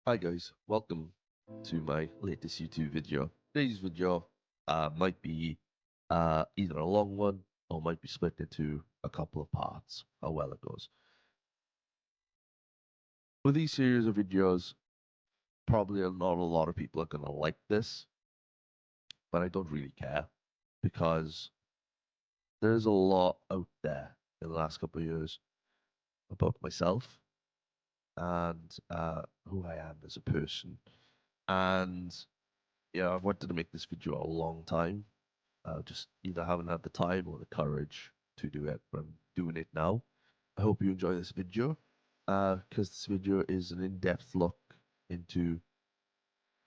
Hi guys, welcome to my latest YouTube video. Today's video might be either a long one or might be split into a couple of parts, how well it goes. With these series of videos, probably not a lot of people are going to like this, but I don't really care because there's a lot out there in the last couple of years about myself and who I am as a person. And yeah, I've wanted to make this video a long time. Just either haven't had the time or the courage to do it, but I'm doing it now. I hope you enjoy this video, because this video is an in-depth look into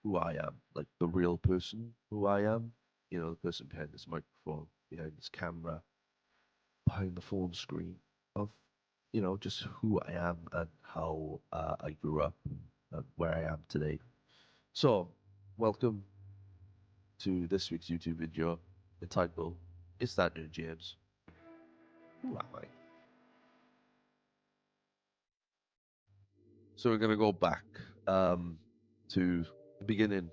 who I am, like the real person who I am. You know, the person behind this microphone, behind this camera, behind the phone screen of, just who I am and how I grew up and where I am today. So, welcome to this week's YouTube video entitled "Is That New James? Who am I?" So we're gonna go back to the beginning.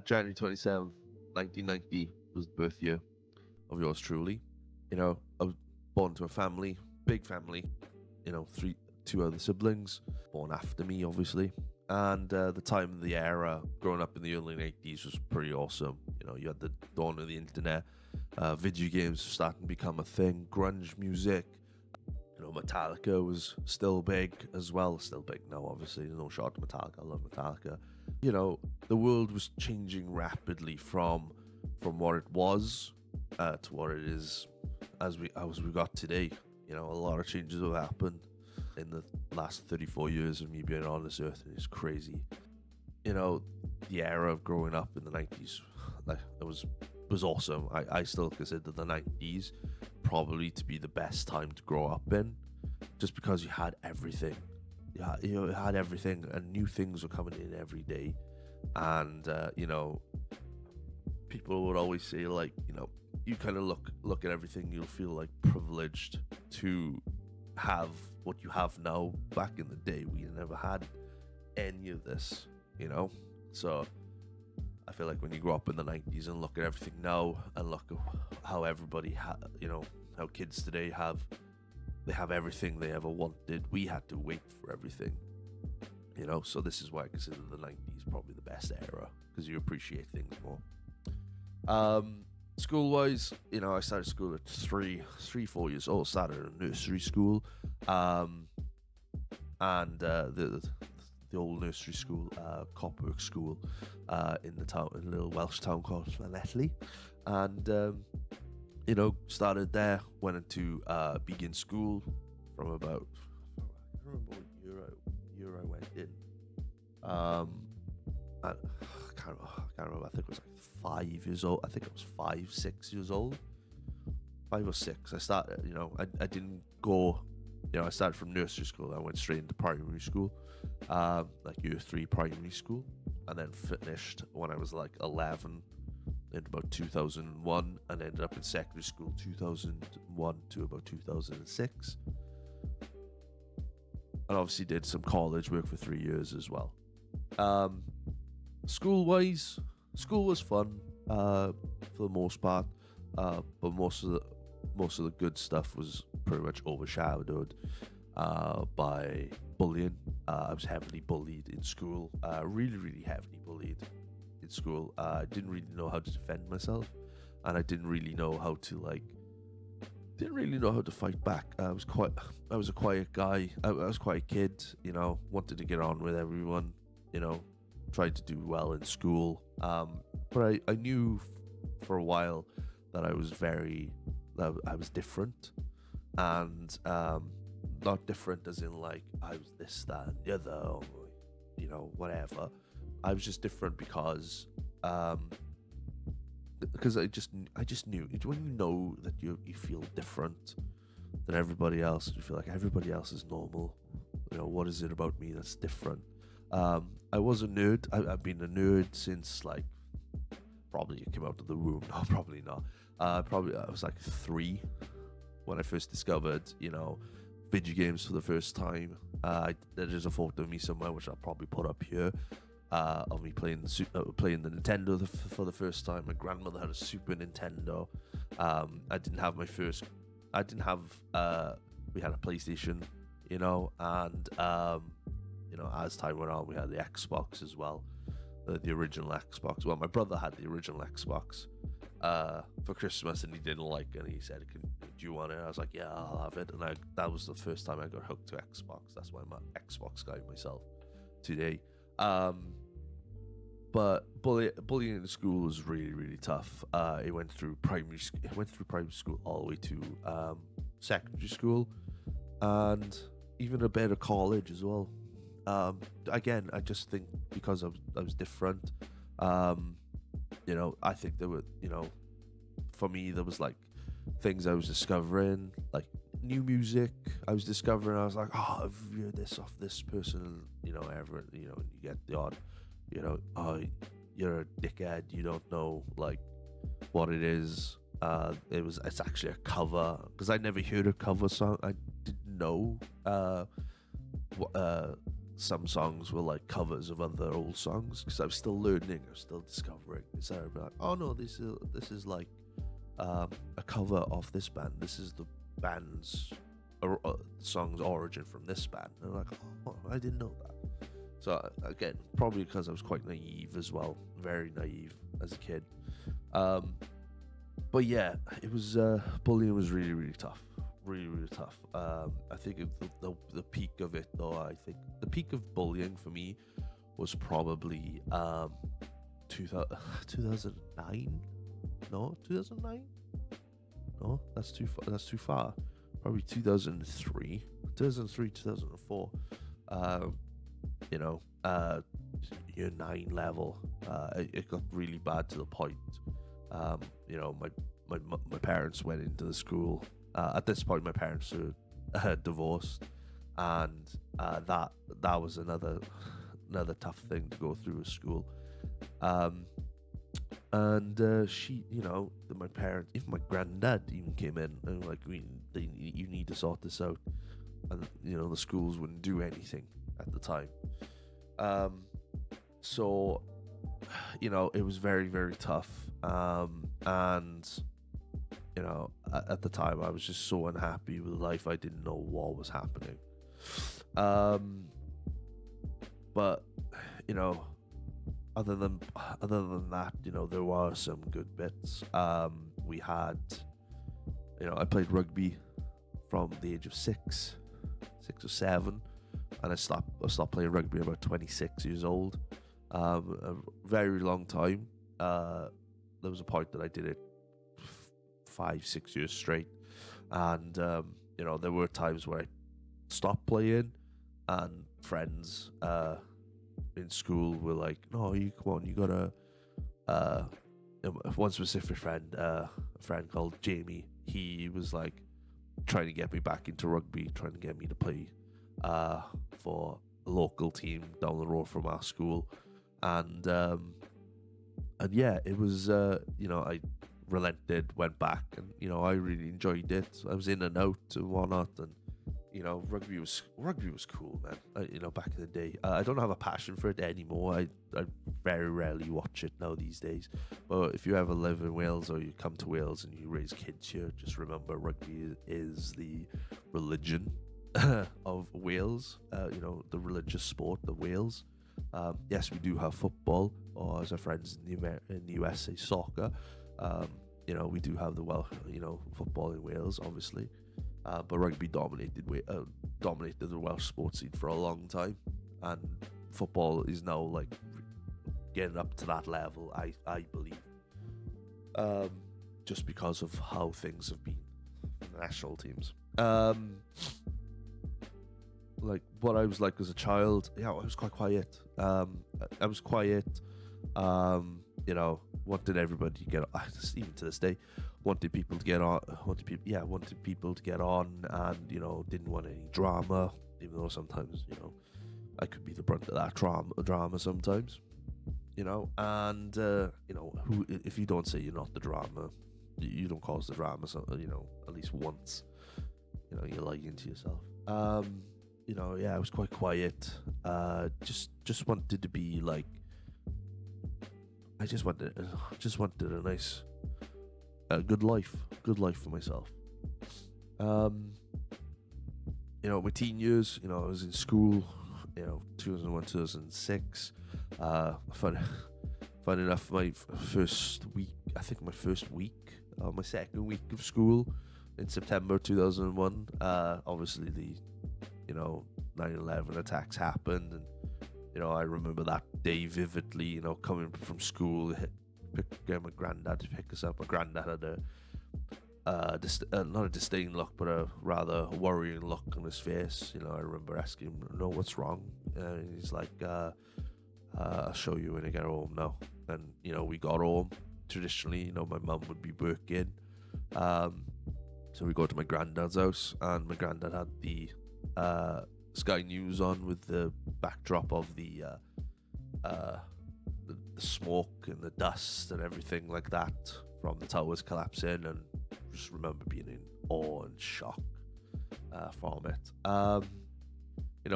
January 27th, 1990 was the birth year of yours truly. I was born to a family, big family. Two other siblings born after me, obviously. And the time of the era, growing up in the early 90s, was pretty awesome. You had the dawn of the internet, video games starting to become a thing, grunge music. Metallica was still big as well. Still big now, obviously. There's no shot to Metallica. I love Metallica. The world was changing rapidly from what it was to what it is as we got today. A lot of changes have happened in the last 34 years of me being on this earth, and it's crazy. You know, the era of growing up in the 90s, like it was awesome. I still consider the 90s probably to be the best time to grow up in, just because you had everything. You had everything, and new things were coming in every day. And people would always say, like, you kind of look at everything, you'll feel like privileged to have what you have now. Back in the day, we never had any of this, you know. So I feel like when you grow up in the 90s and look at everything now and look at how everybody how kids today have everything they ever wanted. We had to wait for everything, so this is why I consider the 90s probably the best era, because you appreciate things more. School wise, I started school at 4 years old. Started in nursery school. And the old nursery school, Copwork School, in a little Welsh town called Llanelli. And started there, went into begin school from about, I don't remember what year I went in. I can't remember. I think it was like 5 years old. I think it was 6 years old. 5 or 6. I started, I didn't go, I started from nursery school. I went straight into primary school, like year 3 primary school, and then finished when I was like 11 in about 2001, and ended up in secondary school 2001 to about 2006. And obviously did some college work for 3 years as well. School wise, school was fun for the most part, but most of the good stuff was pretty much overshadowed by bullying. I was heavily bullied in school, really heavily bullied in school. I didn't really know how to defend myself, and I didn't really know how to fight back. I was a quiet guy. I was quite a kid, wanted to get on with everyone, tried to do well in school. But I knew for a while that I was different, and not different as in like I was this, that, and the other, or, whatever. I was just different because I just knew it. When you know that you feel different than everybody else, you feel like everybody else is normal. What is it about me that's different? I was a nerd. I've been a nerd since like probably came out of the womb. No, probably not. Probably I was like 3 when I first discovered, video games for the first time. There's a photo of me somewhere, which I'll probably put up here, of me playing the Nintendo for the first time. My grandmother had a Super Nintendo. I didn't have my first. I didn't have. We had a PlayStation, and as time went on, we had the Xbox as well, the original Xbox. Well, my brother had the original Xbox for Christmas, and he didn't like it, and he said, do you want it? I was like, yeah, I'll have it. And that was the first time I got hooked to Xbox. That's why I'm an Xbox guy myself today. But bullying in school was really, really tough. It went through primary school all the way to secondary school, and even a bit of college as well. Again, I just think because I was different. I think there were, for me, there was like things I was discovering, like new music I was discovering. I was like, oh, I've heard this off this person, and you get the odd, oh, you're a dickhead, you don't know like what it is. It's actually a cover, because I never heard a cover song. I didn't know some songs were like covers of other old songs, because I was still learning, I was still discovering. So I'd be like, oh no, this is like a cover of this band. This is the band's song's origin from this band. And I'm like, oh, I didn't know that. So again, probably because I was quite naive as well, very naive as a kid. But yeah, it was bullying was really, really tough. Really, really tough. I think the peak of it, though, I think the peak of bullying for me was probably 2009. No, 2009. No, that's too far. That's too far. Probably 2003, 2004. Year 9 level. It got really bad to the point. My parents went into the school. At this point, my parents are divorced, and that was another tough thing to go through with school. She, my parents, even my granddad even came in and like, you need to sort this out, and the schools wouldn't do anything at the time. So it was very, very tough. And at the time, I was just so unhappy with life. I didn't know what was happening. But other than that, there were some good bits. We had, I played rugby from the age of 6 or 7, and I stopped playing rugby about 26 years old. A very long time. There was a point that I did it 5-6 years straight, and there were times where I stopped playing, and friends in school were like, no, you come on, you gotta one specific friend, a friend called Jamie, he was like trying to get me back into rugby, trying to get me to play for a local team down the road from our school. And yeah, it was I relented, went back, and I really enjoyed it. I was in and out and whatnot, and rugby was cool, man. Back in the day, I don't have a passion for it anymore. I very rarely watch it now these days. But if you ever live in Wales, or you come to Wales and you raise kids here, just remember rugby is the religion of Wales. The religious sport of Wales. Yes, we do have football, or as our friends in the US say, soccer. We do have football in Wales, obviously. But rugby dominated the Welsh sports scene for a long time, and football is now like getting up to that level. I believe, just because of how things have been in the national teams. Like what I was like as a child, I was quite quiet. I was quiet. Wanted everybody to get on, even to this day, wanted people to get on, wanted people to get on, and didn't want any drama, even though sometimes I could be the brunt of that drama sometimes, and who, if you don't say you're not the drama, you don't cause the drama, so at least once, you're lying to yourself. I was quite quiet. Just wanted to be like, I just wanted a nice, good life for myself. My teen years, I was in school, 2001, 2006. Fun enough, my first week, my second week of school in September 2001, obviously the, 9/11 attacks happened, and, I remember that day vividly, coming from school, getting my granddad to pick us up. My granddad had not a disdain look, but a rather worrying look on his face. I remember asking him, "No, what's wrong?" And he's like, "I'll show you when I get home now." And we got home. Traditionally, my mum would be working, so we go to my granddad's house, and my granddad had the Sky News on with the backdrop of the smoke and the dust and everything like that from the towers collapsing, and just remember being in awe and shock from it.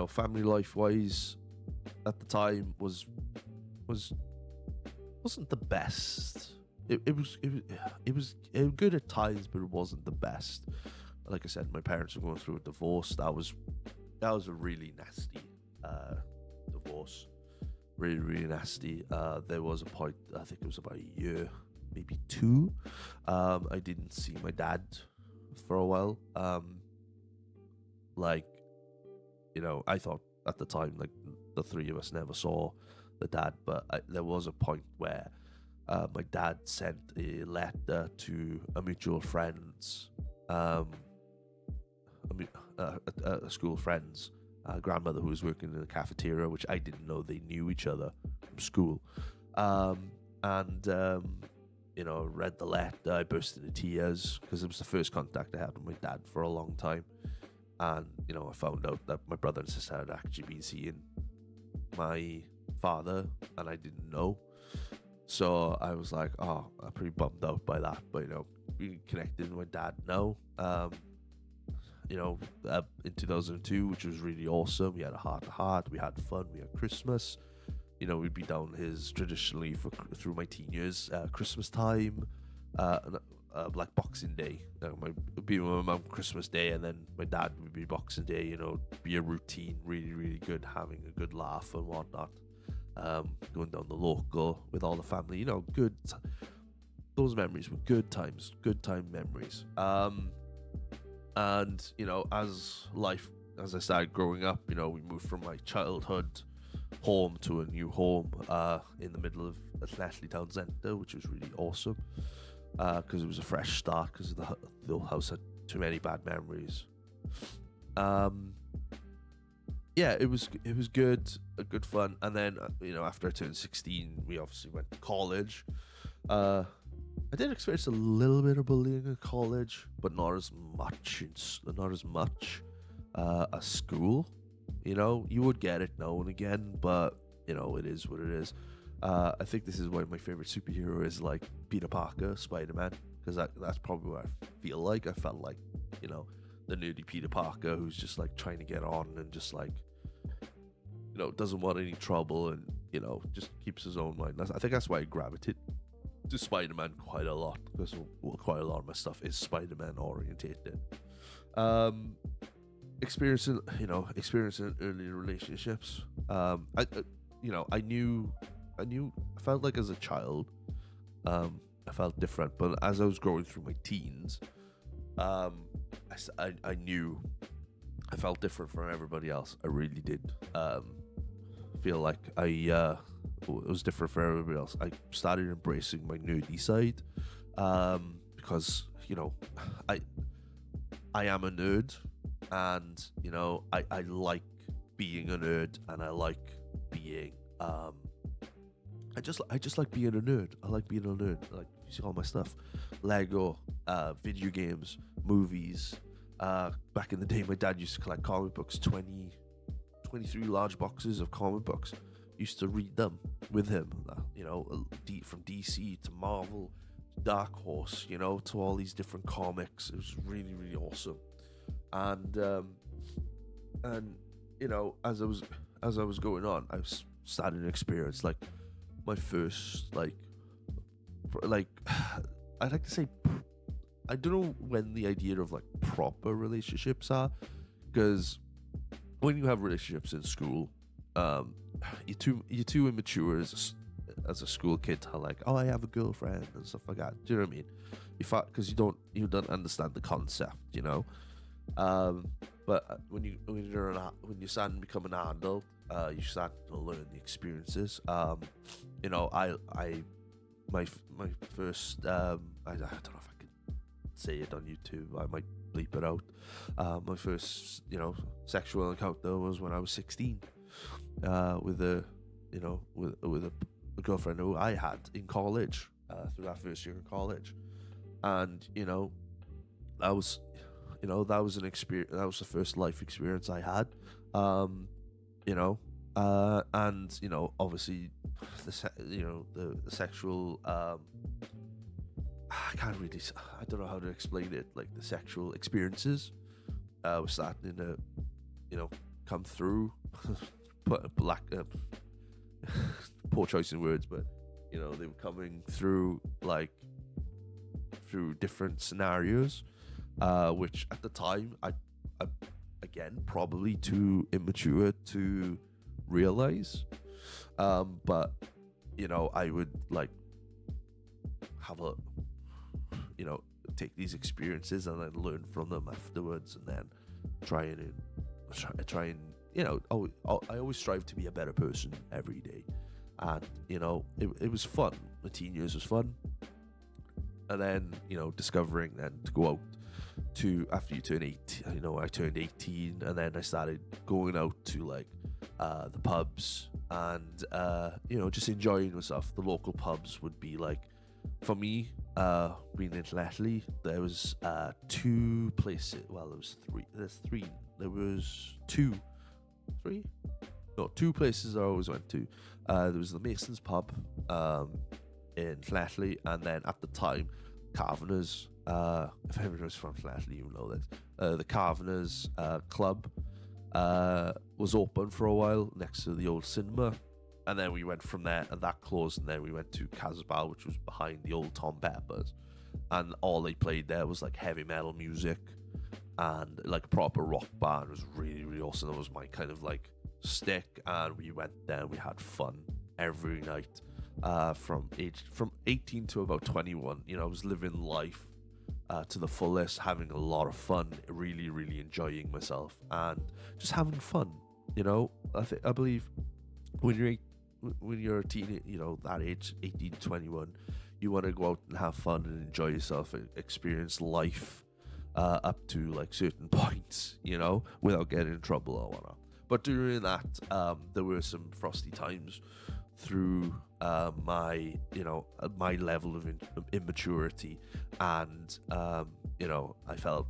Family life wise, at the time wasn't the best. It was good at times, but it wasn't the best. Like I said, my parents were going through a divorce. That was a really nasty divorce. Really, really nasty. There was a point, I think it was about a year, maybe two. I didn't see my dad for a while. I thought at the time, like, the three of us never saw the dad, but there was a point where my dad sent a letter to a mutual friend's, a school friend's grandmother who was working in the cafeteria, which I didn't know they knew each other from school. Read the letter. I burst into tears because it was the first contact I had with my dad for a long time. And, I found out that my brother and sister had actually been seeing my father, and I didn't know. So I was like, I'm pretty bummed out by that. But, being connected with my dad now, in 2002, which was really awesome. We had a heart-to-heart. We had fun. We had Christmas. We'd be down his traditionally through my teen years, Christmas time, like Boxing Day. It'd be my mum Christmas Day, and then my dad would be Boxing Day. Be a routine, really, really good, having a good laugh and whatnot. Going down the local with all the family. Good. Those memories were good times, good time memories. And as I started growing up, we moved from my childhood home to a new home in the middle of Leslie Town Centre, which was really awesome because it was a fresh start, because the old house had too many bad memories. It was good, good fun. And then after I turned 16, we obviously went to college. I did experience a little bit of bullying in college, but not as much as school. You would get it now and again, but it is what it is. I think this is why my favorite superhero is like Peter Parker, Spider-Man, because that's probably what I feel like. I felt like, the nerdy Peter Parker who's just like trying to get on and just like, doesn't want any trouble, and just keeps his own mind. I think that's why I gravitated to Spider-Man quite a lot, because quite a lot of my stuff is Spider-Man orientated. Experiencing early relationships. I felt like as a child, I felt different, but as I was growing through my teens, I knew I felt different from everybody else. I really did. Feel like it was different for everybody else. I started embracing my nerdy side, because I am a nerd, and I like being a nerd, and I like being I just like being a nerd. I like being a nerd. Like, you see all my stuff, Lego, video games, movies. Back in the day, my dad used to collect comic books, 23 large boxes of comic books. Used to read them with him, from DC to Marvel, Dark Horse, to all these different comics. It was really, really awesome. And as I was going on, I was starting to experience like my first like I'd like to say I don't know when the idea of like proper relationships are, because when you have relationships in school, you're too immature as a school kid to like, oh, I have a girlfriend and stuff like that. Do you know what I mean? Because you don't understand the concept, But when you start to become an adult, you start to learn the experiences. I my first I don't know if I can say it on YouTube. I might bleep it out. My first sexual encounter was when I was 16, with a with a girlfriend who I had in college, through that first year of college, and that was that was an experience. That was the first life experience I had. And obviously the sexual I don't know how to explain it, like the sexual experiences were starting to come through. Put black poor choice in words, but they were coming through through different scenarios, which at the time I again probably too immature to realize, but I would have a take these experiences and then learn from them afterwards, and then try and I always strive to be a better person every day, and it was fun. The teen years was fun, and then discovering then to go out to after you turn 18. I turned 18, and then I started going out to the pubs and just enjoying myself. The local pubs would be for me, being in Lechley, there was two places. Well, there was three. There's three. There was two. Three? No, two places I always went to. There was the Mason's pub in Lechley, and then at the time, Carveners. If anyone was from Lechley, you know this. The Carveners club was open for a while next to the old cinema, and then we went from there, and that closed, and then we went to Casbah, which was behind the old Tom Peppers, and all they played there was heavy metal music and a proper rock band. It was really, really awesome. That was my kind of stick, and we went there. We had fun every night, from 18 to about 21. I was living life to the fullest, having a lot of fun, really, really enjoying myself, and just having fun. I believe when you're a teen, that age, 18 to 21, you want to go out and have fun and enjoy yourself and experience life up to certain points, without getting in trouble or whatnot. But during that, there were some frosty times through my level of immaturity, and I felt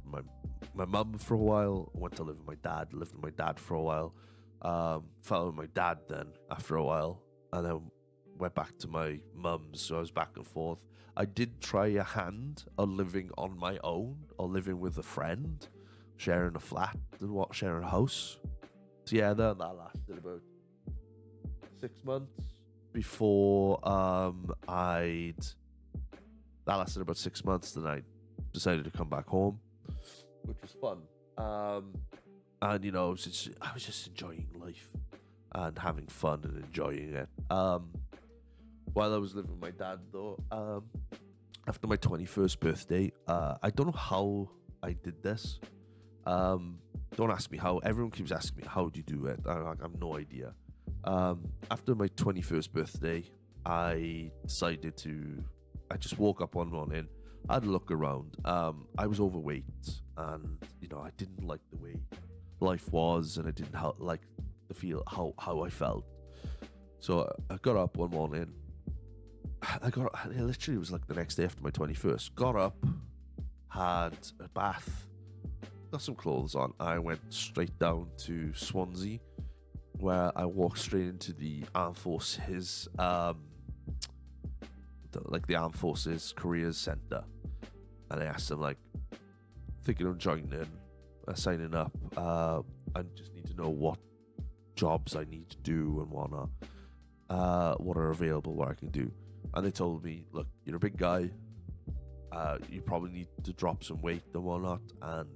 my mum for a while. Went to live with my dad. Lived with my dad for a while. Fell with my dad then after a while, and then went back to my mum's. So I was back and forth. I did try a hand on living on my own or living with a friend, sharing a flat and sharing a house together. And that lasted about 6 months before that lasted about 6 months. Then I decided to come back home, which was fun. And I was just enjoying life and having fun and enjoying it. While I was living with my dad, though, after my 21st birthday, I don't know how I did this. Don't ask me how. Everyone keeps asking me, how do you do it? I have no idea. After my 21st birthday, I decided I just woke up one morning. I had a look around. I was overweight, and I didn't like the way life was, and I didn't like to feel how I felt. So I got up one morning. It literally was the next day after my 21st. Got up, had a bath, got some clothes on. I went straight down to Swansea, where I walked straight into the Armed Forces, the Armed Forces Careers Centre, and I asked them, thinking of joining, signing up. I just need to know jobs I need to do and whatnot, what are available, what I can do. And they told me, look, you're a big guy, you probably need to drop some weight and whatnot, and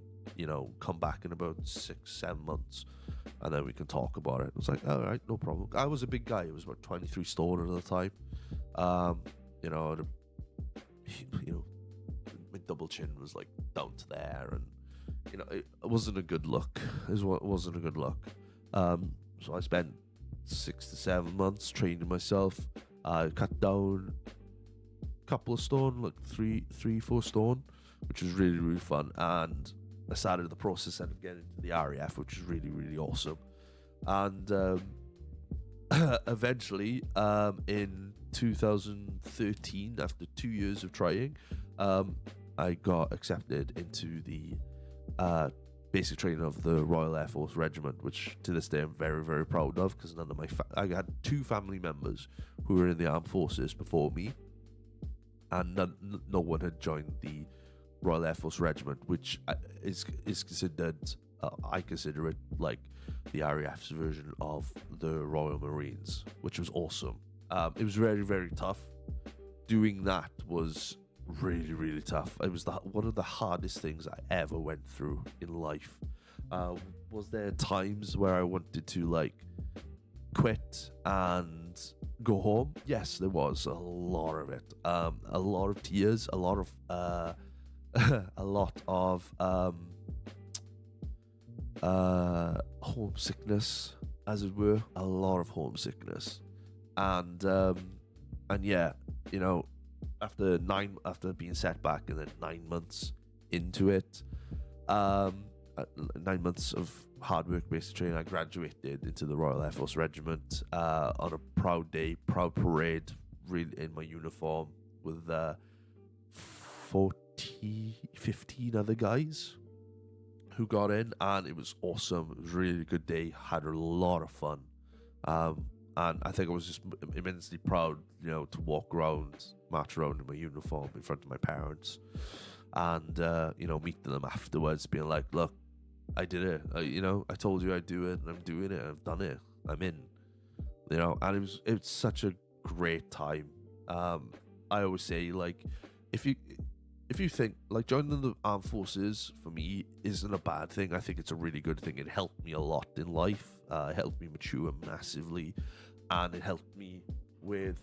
come back in about 6-7 months, and then we can talk about it. I was like, all right, no problem. I was a big guy. I was about 23 stone at the time. My double chin was like down to there, and it wasn't a good look. It wasn't a good look. So I spent 6 to 7 months training myself. I cut down a couple of stone, like 3-4 stone, which was really, really fun. And I started the process of getting into the RAF, which is really, really awesome. And eventually, in 2013, after 2 years of trying, I got accepted into the basic training of the Royal Air Force Regiment, which to this day I'm very, very proud of, because none of my I had 2 family members who were in the armed forces before me, and no one had joined the Royal Air Force Regiment, which is considered, I consider it like the RAF's version of the Royal Marines, which was awesome. It was very, very tough. Doing that was really, really tough. It was one of the hardest things I ever went through in life. Was there times where I wanted to quit and go home? Yes, there was a lot of it. A lot of tears, a lot of a lot of homesickness, as it were. A lot of homesickness, and yeah, after being set back, and then 9 months into it, 9 months of hard work, basic training, I graduated into the Royal Air Force Regiment on a proud day, proud parade, really in my uniform with 15 other guys who got in, and it was awesome. It was a really good day. Had a lot of fun, and I think I was just immensely proud, to walk around, march around in my uniform in front of my parents, and meet them afterwards, being like, "Look, I did it. I told you I'd do it, and I'm doing it. I've done it. I'm in." And it was such a great time. I always say, if you think joining the armed forces for me isn't a bad thing, I think it's a really good thing. It helped me a lot in life. It helped me mature massively, and it helped me with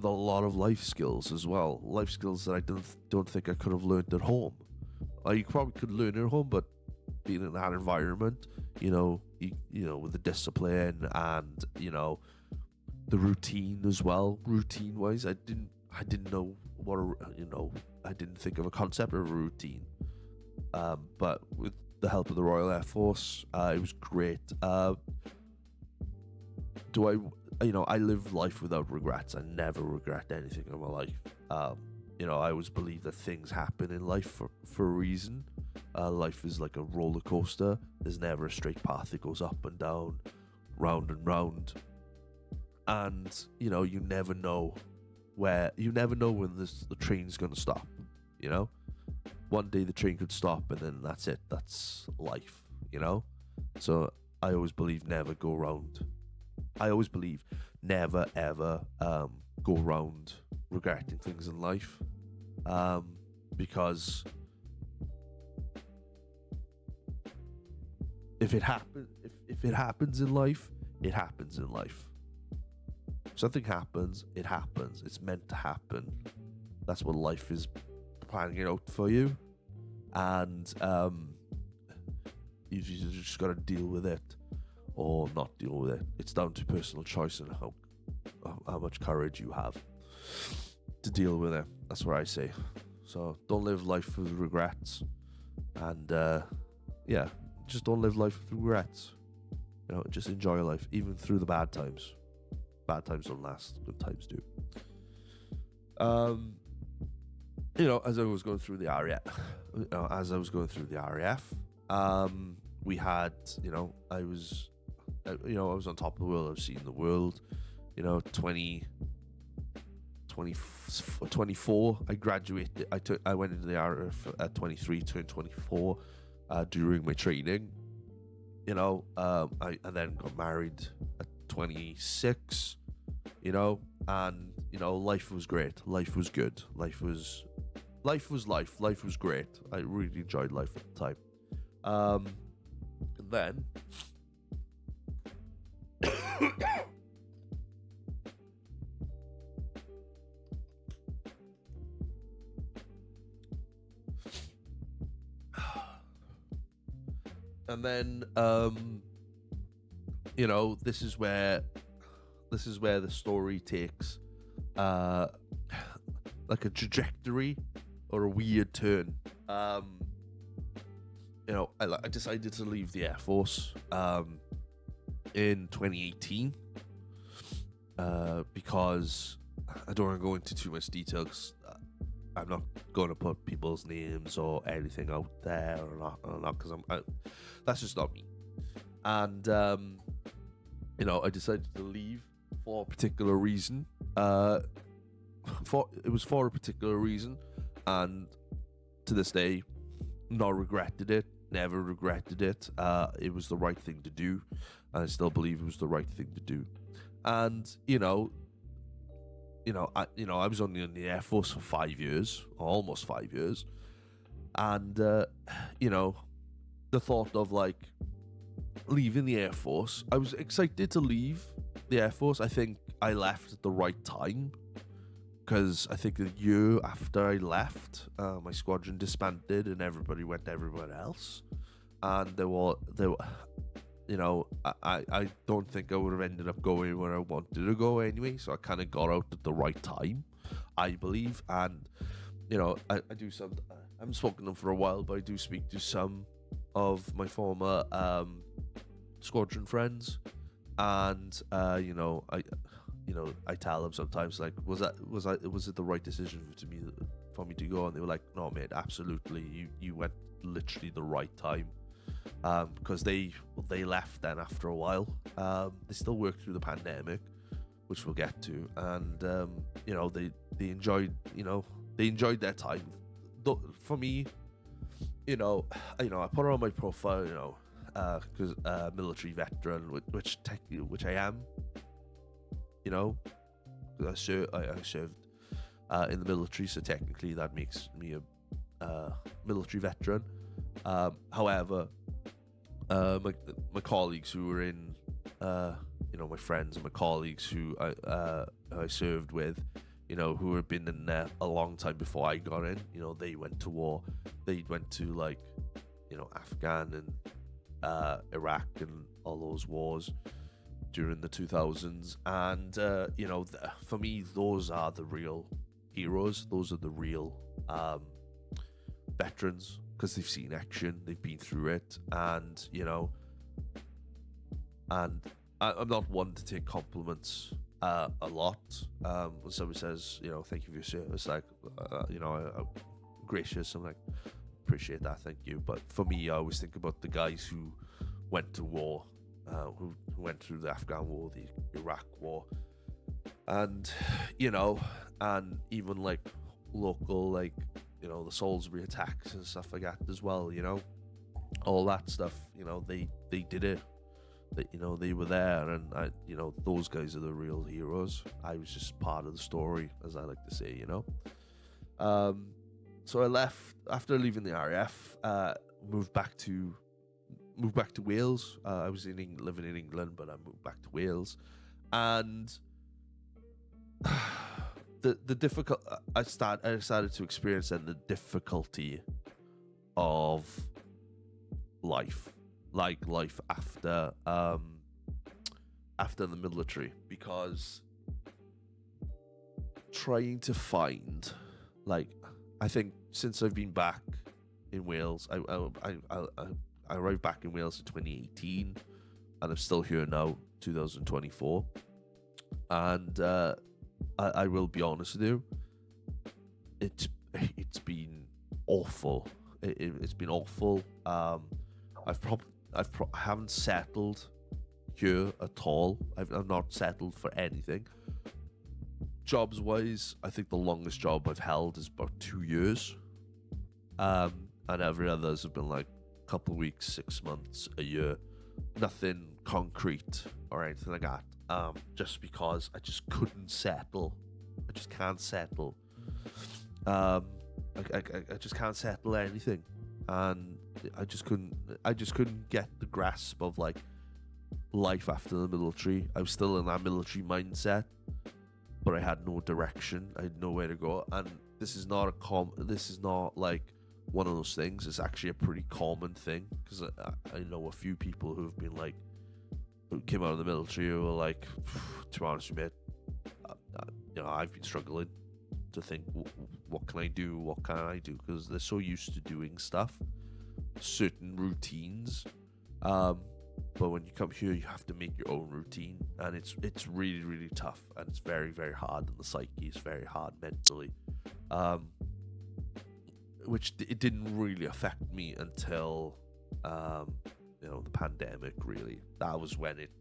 a lot of life skills as well. Life skills that I don't think I could have learned at home. You probably could learn at home, but being in that environment, with the discipline and the routine as well. Routine wise, I didn't know I didn't think of a concept of a routine. But with the help of the Royal Air Force, it was great. I live life without regrets. I never regret anything in my life. I always believe that things happen in life for a reason. Life is like a roller coaster. There's never a straight path. It goes up and down, round and round. And, you never know when the train's going to stop, One day the train could stop, and then that's it. That's life, So I always believe never, ever go around regretting things in life, because if it happens in life, it happens in life. Something happens, it happens. It's meant to happen. That's what life is planning out for you, and you just gotta deal with it or not deal with it. It's down to personal choice and how much courage you have to deal with it. That's what I say. So don't live life with regrets, and just don't live life with regrets. Just enjoy life, even through the bad times. Bad times don't last, good times do. As I was going through the RAF, we had, I was on top of the world. I was seeing the world. 24. I graduated. I went into the RAF at 23, turned 24 during my training. I then got married at 26, and life was great. Life was good. Life was life. Life was great. I really enjoyed life at the time. And then and then this is where the story takes like a trajectory or a weird turn. I decided to leave the Air Force in 2018 because I don't want to go into too much detail because I'm not going to put people's names or anything out there or not because that's just not me. And I decided to leave for a particular reason. It was for a particular reason, and to this day, not regretted it. Never regretted it. It was the right thing to do, and I still believe it was the right thing to do. And I was only in the Air Force for 5 years, almost 5 years, and the thought of like leaving the Air Force, I was excited to leave the Air Force. I think I left at the right time because I think a year after I left, my squadron disbanded and everybody went everywhere else, and there were. I don't think I would have ended up going where I wanted to go anyway, so I kind of got out at the right time, I believe. And I do some. I haven't spoken to them for a while, but I do speak to some of my former squadron friends, and I tell them sometimes, like, was it the right decision for me to go? And they were like, no, mate, absolutely, you went literally the right time. Because they left then after a while. They still worked through the pandemic, which we'll get to, and they enjoyed their time. For me, I put it on my profile, because military veteran, which I am. I served in the military, so technically that makes me a military veteran. However, my colleagues who were in, my friends and my colleagues who I served with, who had been in there a long time before I got in, they went to war. They went to Afghan and Iraq and all those wars during the 2000s. And, for me, those are the real heroes. Those are the real veterans, because they've seen action, they've been through it, and and I'm not one to take compliments a lot. When somebody says, thank you for your service, like, I'm gracious, I'm like, appreciate that, thank you. But for me, I always think about the guys who went to war, who went through the Afghan war, the Iraq war, and and even like local, like, the Salisbury attacks and stuff like that as well, all that stuff, they did it, they were there, and those guys are the real heroes. I was just part of the story, as I like to say, so I left after leaving the RAF, moved back to Wales. I was living in England, but I moved back to Wales, and the difficult I started to experience then the difficulty of life after the military, because trying to find, like, I think since I've been back in Wales, I arrived back in Wales in 2018, and I'm still here now, 2024, and I will be honest with you, it's been awful. It's been awful. I haven't settled here at all. I've not settled for anything. Jobs wise, I think the longest job I've held is about 2 years. And every others have been like a couple of weeks, 6 months, a year. nothing concrete or anything like that. Just because I just couldn't settle. I just can't settle. I just can't settle anything, and I just couldn't get the grasp of like life after the military. I was still in that military mindset, but I had no direction. I had nowhere to go, and this is not like one of those things. It's actually a pretty common thing, because I know a few people who've been like, who came out of the military, who were like, to be honest with you, mate, I've been struggling to think, what can I do? What can I do? Because they're so used to doing stuff, certain routines. But when you come here, you have to make your own routine, and it's really, really tough, and it's very, very hard on the psyche. It's very hard mentally, which it didn't really affect me until the pandemic. Really, that was when it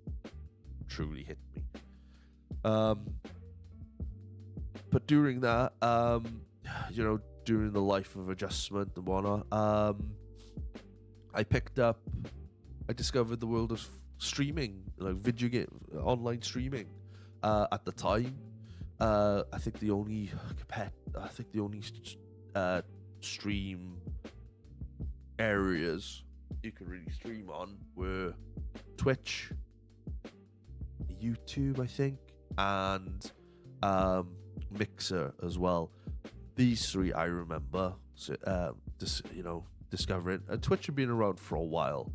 truly hit me. But during that, during the life of adjustment and whatnot, I discovered the world of streaming, like video game, online streaming. At the time, I think the only stream areas you could really stream on were Twitch, YouTube, I think, and Mixer as well. These three I remember, discovering. Twitch had been around for a while.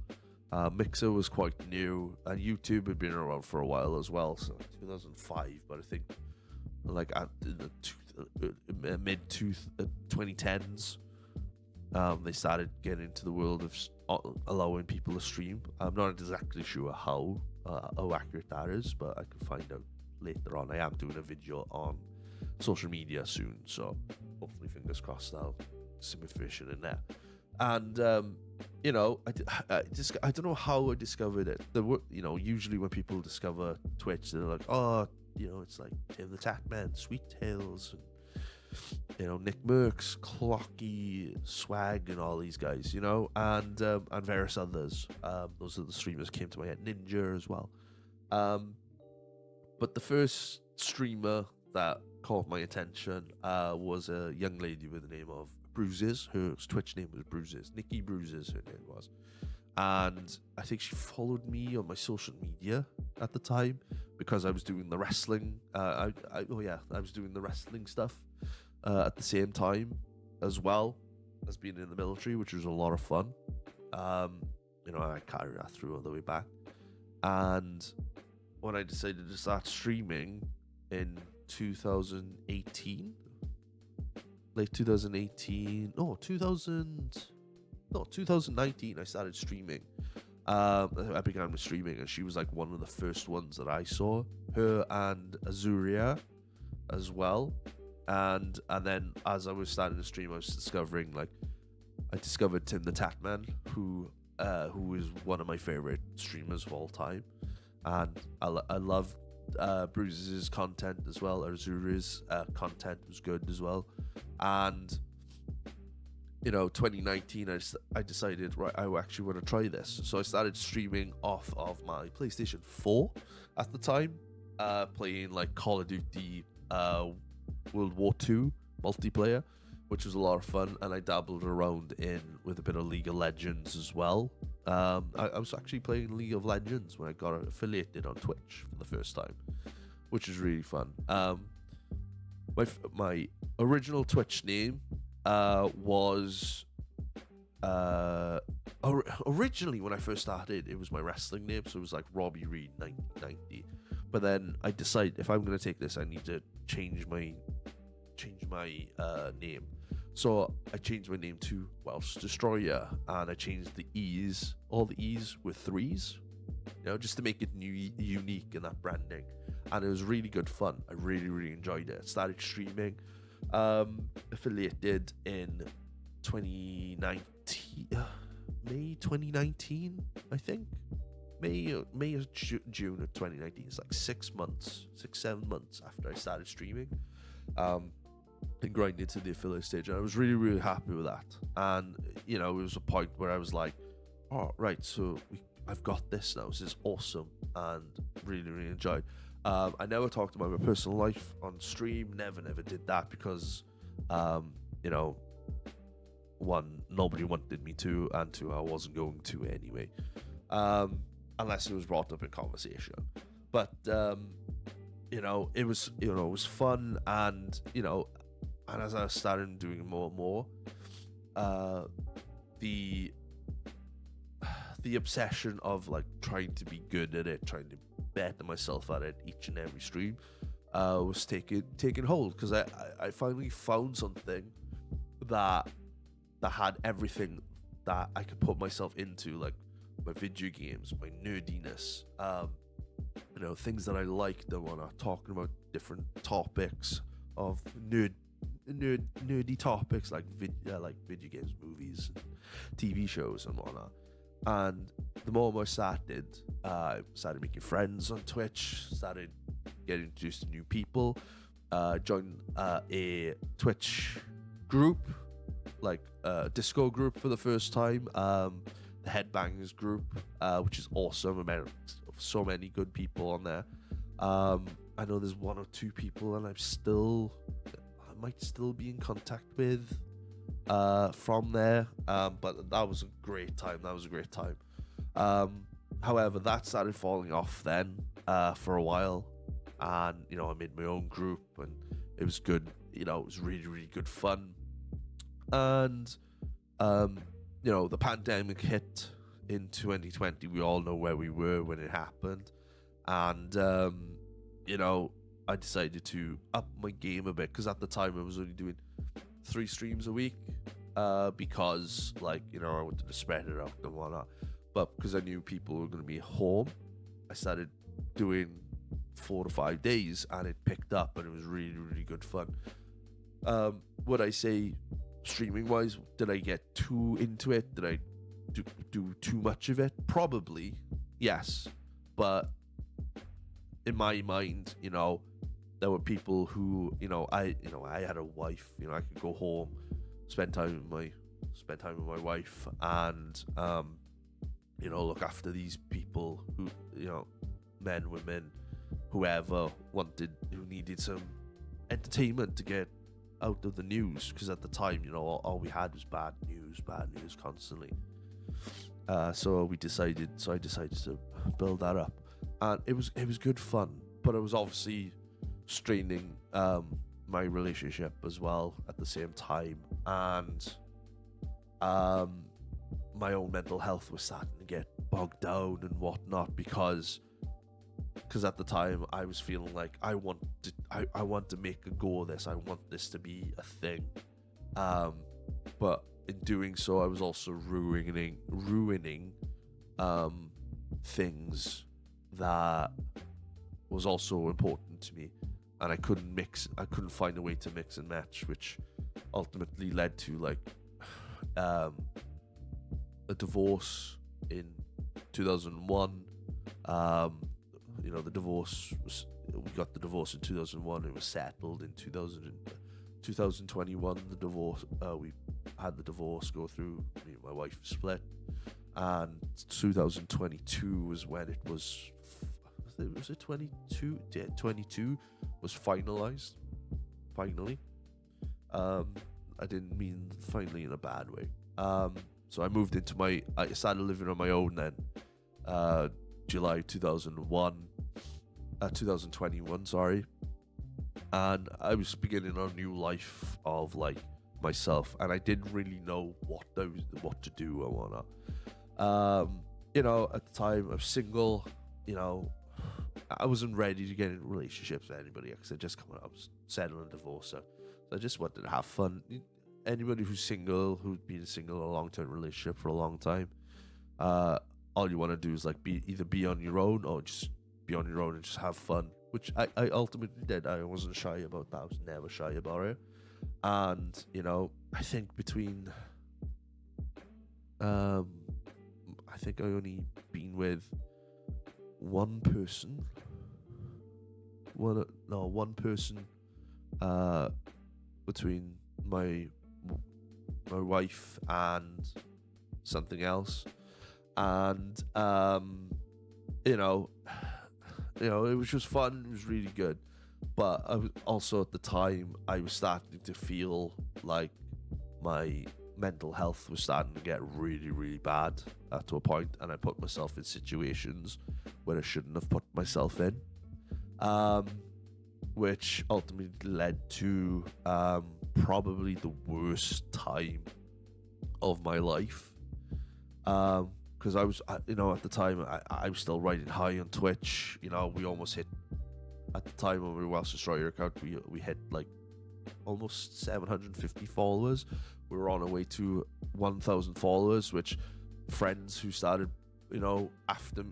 Mixer was quite new, and YouTube had been around for a while as well, so 2005. But I think like at the mid 2010s, they started getting into the world of allowing people to stream. I'm not exactly sure how accurate that is, but I can find out later on. I am doing a video on social media soon, so hopefully, fingers crossed, I'll some information in there. And I don't know how I discovered it. Usually when people discover Twitch, they're like, oh, it's like Tim the Tatman, Sweet Tales, and Nick Merckx, Clocky, Swag, and all these guys, and various others. Those are the streamers came to my head. Ninja as well. But the first streamer that caught my attention was a young lady with the name of Bruises. Her Twitch name was Bruises. Nikki Bruises, her name was. And I think she followed me on my social media at the time because I was doing the wrestling. I was doing the wrestling stuff at the same time as well as being in the military, which was a lot of fun. I carried that through all the way back. And when I decided to start streaming in 2018, late 2018, 2019, I started streaming. I began with streaming, and she was like one of the first ones that I saw. Her and Azuria as well. And then as I was starting to stream, I was discovering, I discovered Tim the Tatman, who is one of my favorite streamers of all time. And I love Bruce's content as well. Azuria's content was good as well. And 2019, I decided, right, I actually want to try this. So I started streaming off of my PlayStation 4 at the time, playing like Call of Duty World War II multiplayer, which was a lot of fun. And I dabbled around with a bit of League of Legends as well. I was actually playing League of Legends when I got affiliated on Twitch for the first time, which was really fun. My original Twitch name was originally, when I first started, it was my wrestling name, so it was like Robbie Reed 1990. But then I decided, if I'm gonna take this, I need to change my name. So I changed my name to Welsh Destroyer, and I changed all the E's with 3s, just to make it unique in that branding. And it was really good fun. I really, really enjoyed it. I started streaming, affiliated in 2019, May 2019, I think. May or June of 2019. It's like 7 months after I started streaming. And grinded to the affiliate stage, and I was really, really happy with that. And it was a point where I was like, oh right, so I've got this now. This is awesome, and really, really enjoyed. I never talked about my personal life on stream. Never did that because, you know, one, nobody wanted me to, and two, I wasn't going to anyway, unless it was brought up in conversation. But you know, it was fun, and and as I started doing more and more, the obsession of like trying to be good at it, trying to better myself at it each and every stream, was taking hold, because I finally found something that had everything that I could put myself into, like my video games, my nerdiness, things that I liked. I want to talking about different topics of nerdy topics like video games, movies, TV shows, and whatnot. And the more I started making friends on Twitch, started getting introduced to new people, joined a Twitch group, like a Discord group for the first time, the Headbangers group, which is awesome. I met so many good people on there. I know there's one or two people, and I might still be in contact with from there, but that was a great time. However, that started falling off then for a while, and I made my own group, and it was good. It was really, really good fun. And the pandemic hit in 2020. We all know where we were when it happened, and I decided to up my game a bit, because at the time I was only doing 3 streams a week, because I wanted to spread it out and whatnot. But because I knew people were going to be home, I started doing 4 to 5 days, and it picked up, and it was really, really good fun. Would I say, streaming wise, did I get too into it? Did I do too much of it? Probably, yes. But in my mind, there were people who, I had a wife. I could go home, spend time with my wife, and look after these people who, men, women, whoever who needed some entertainment to get out of the news, because at the time, all we had was bad news constantly. So I decided to build that up, and it was good fun, but it was obviously straining my relationship as well at the same time, and my own mental health was starting to get bogged down and whatnot, because at the time I was feeling like I want to make a go of this. I want this to be a thing, but in doing so, I was also ruining things that was also important to me, and I couldn't find a way to mix and match, which ultimately led to a divorce in 2001. The divorce we got the divorce in 2001. It was settled in 2021. The divorce, we had the divorce go through. Me and my wife split, and 2022 was when it was. Was it 22? Yeah, 22 was finalized. Finally, I didn't mean finally in a bad way. So I moved into I started living on my own then. July 2021, sorry. And I was beginning a new life of myself, and I didn't really know what to do and whatnot. At the time I was single. I wasn't ready to get in relationships with anybody, because I was settling a divorce, so I just wanted to have fun. Anybody who's been single in a long-term relationship for a long time, all you want to do is either be on your own, or just be on your own and just have fun, which I ultimately did. I wasn't shy about that. I was never shy about it. And I think between I think I only been with one person between my wife and something else, and you know, it was just fun. It was really good, but I was also at the time I was starting to feel like my mental health was starting to get really, really bad to a point, and I put myself in situations where I shouldn't have put myself in, which ultimately led to probably the worst time of my life. Because I was, at the time, I was still riding high on Twitch. We almost hit, at the time when we were Welsh Destroyer account, we hit like almost 750 followers. We were on our way to 1,000 followers, which friends who started, after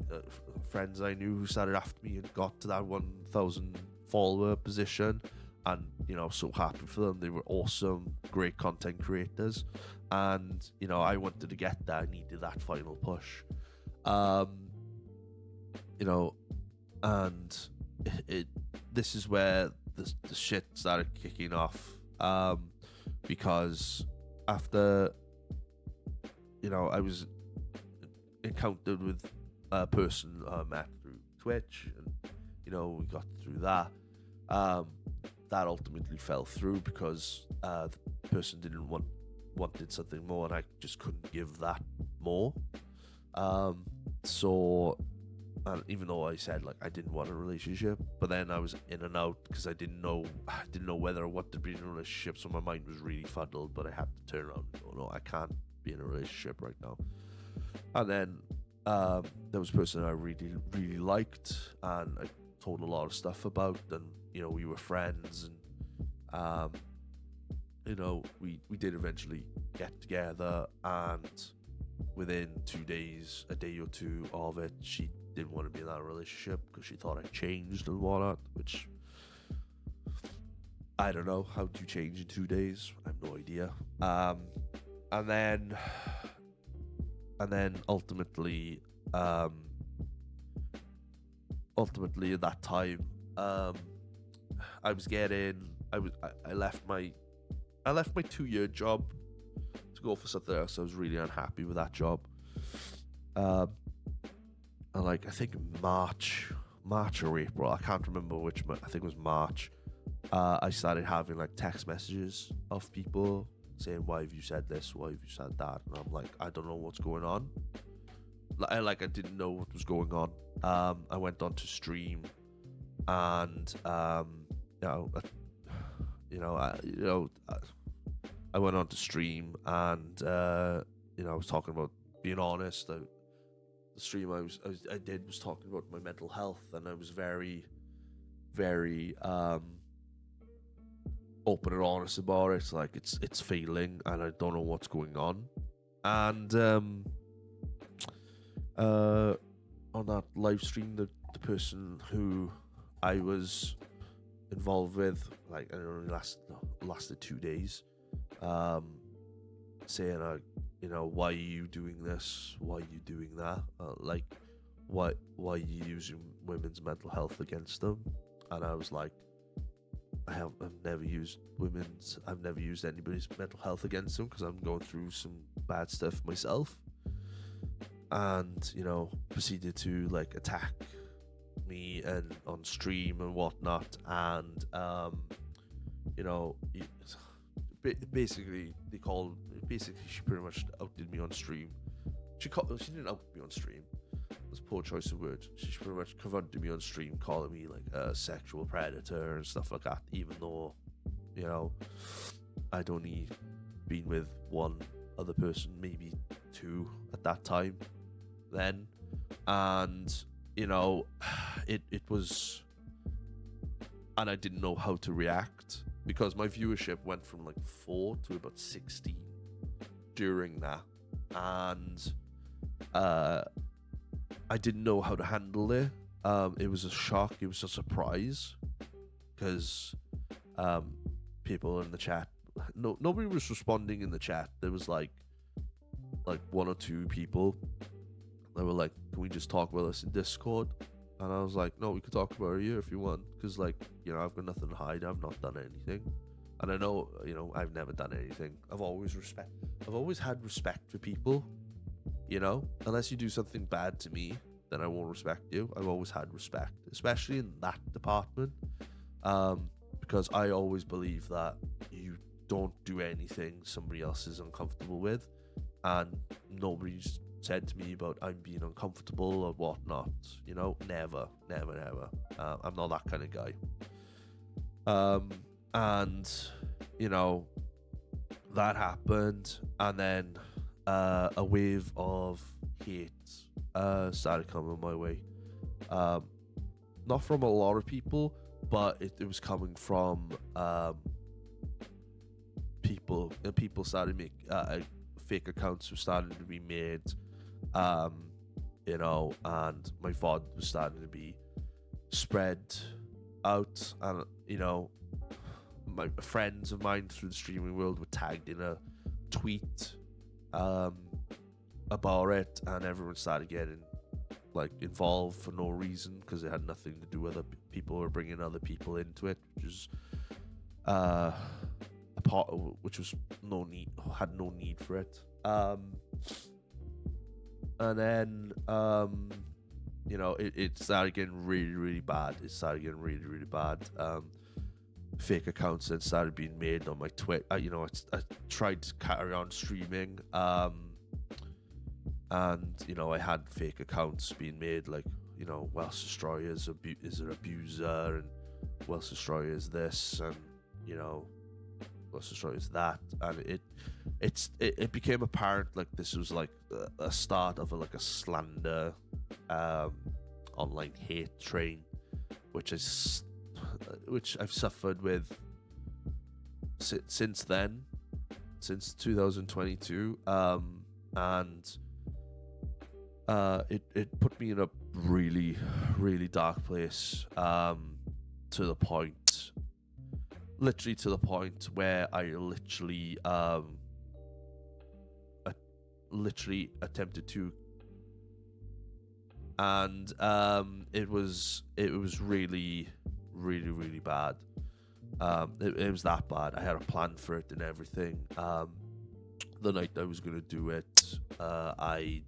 friends I knew who started after me and got to that 1,000 follower position, and so happy for them. They were awesome, great content creators, and I wanted to get there. I needed that final push, and this is where the shit started kicking off, because after I was encountered with a person I met through Twitch, and we got through that. That ultimately fell through because the person wanted something more, and I just couldn't give that more. So even though I said like I didn't want a relationship, but then I was in and out because I didn't know whether I wanted to be in a relationship. So my mind was really fuddled, but I had to turn around and go, no, I can't be in a relationship right now. And then there was a person I really, really liked, and I told a lot of stuff about, and we were friends, and we did eventually get together, and within 2 days, a day or two of it, she didn't want to be in that relationship because she thought I changed and whatnot, which I don't know. How do you change in 2 days? I have no idea. And then ultimately at that time, I left my 2-year job to go for something else. I was really unhappy with that job. And I think March or April, I can't remember which month. I think it was March. I started having like text messages of people saying, "Why have you said this? Why have you said that?" And I'm like, I don't know what's going on. I didn't know what was going on. I went on to stream, and I went on to stream, and I was talking about being honest. The stream I did was talking about my mental health, and I was very, very open and honest about it. Like it's failing, and I don't know what's going on. And on that live stream, the person who I was involved with, like, it only lasted 2 days, saying, why are you doing this? Why are you doing that? Why are you using women's mental health against them? And I was like, I've never used anybody's mental health against them, because I'm going through some bad stuff myself. And proceeded to like attack me and on stream and whatnot, and basically she pretty much outed me on stream. She didn't out me on stream. That's a poor choice of words. She pretty much confronted me on stream, calling me like a sexual predator and stuff like that, even though I'd only been with one other person, maybe two at that time then. And it was, and I didn't know how to react, because my viewership went from like 4 to about 16 during that, and I didn't know how to handle it. It was a shock, it was a surprise, because people in the chat, nobody was responding in the chat. There was like 1 or 2 people that were like, can we just talk about this in Discord? And I was like, no, we could talk about it here if you want, because I've got nothing to hide. I've not done anything, and I know I've never done anything. I've always had respect for people, You know, unless you do something bad to me, then I won't respect you. I've always had respect, especially in that department, because I always believe that you don't do anything somebody else is uncomfortable with, and nobody's said to me about I'm being uncomfortable or whatnot. You know, never. I'm not that kind of guy. And you know, that happened, and then a wave of hate started coming my way. Not from a lot of people, but it was coming from people. People started make fake accounts were starting to be made, you know, and my VOD was starting to be spread out, and you know, my friends of mine through the streaming world were tagged in a tweet about it, and everyone started getting like involved for no reason because it had nothing to do with other people or bringing other people into it, which was a part of, which was had no need for it. And then you know, it started getting really bad. It started getting really bad. Fake accounts then started being made on my Twitter. You know, I tried to carry on streaming, and you know, I had fake accounts being made, like, you know, Welsh Destroyer is an abuser, and Welsh Destroyer is this, and you know, Welsh Destroyer is that, and it became apparent like this was like a start of a slander, online hate train, which I've suffered with since then, since 2022, and it put me in a really dark place, to the point where I literally attempted to, and it was really bad. It was that bad. I had a plan for it and everything. The night I was gonna do it, I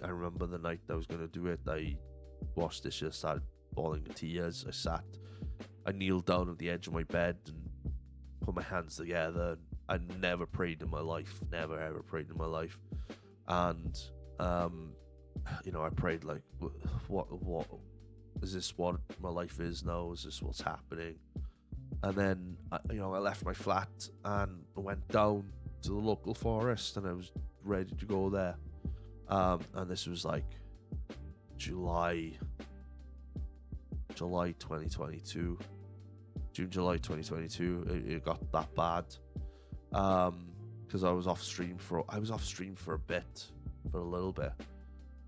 remember the night I was gonna do it. I washed dishes, started bawling tears. I kneeled down at the edge of my bed and put my hands together. I never prayed in my life, never ever prayed in my life, and you know, I prayed like, what is this? What my life is now? Is this what's happening? And then I left my flat and went down to the local forest, and I was ready to go there. And this was like July 2022. June, July 2022. It got that bad. Because I was off stream for a bit, for a little bit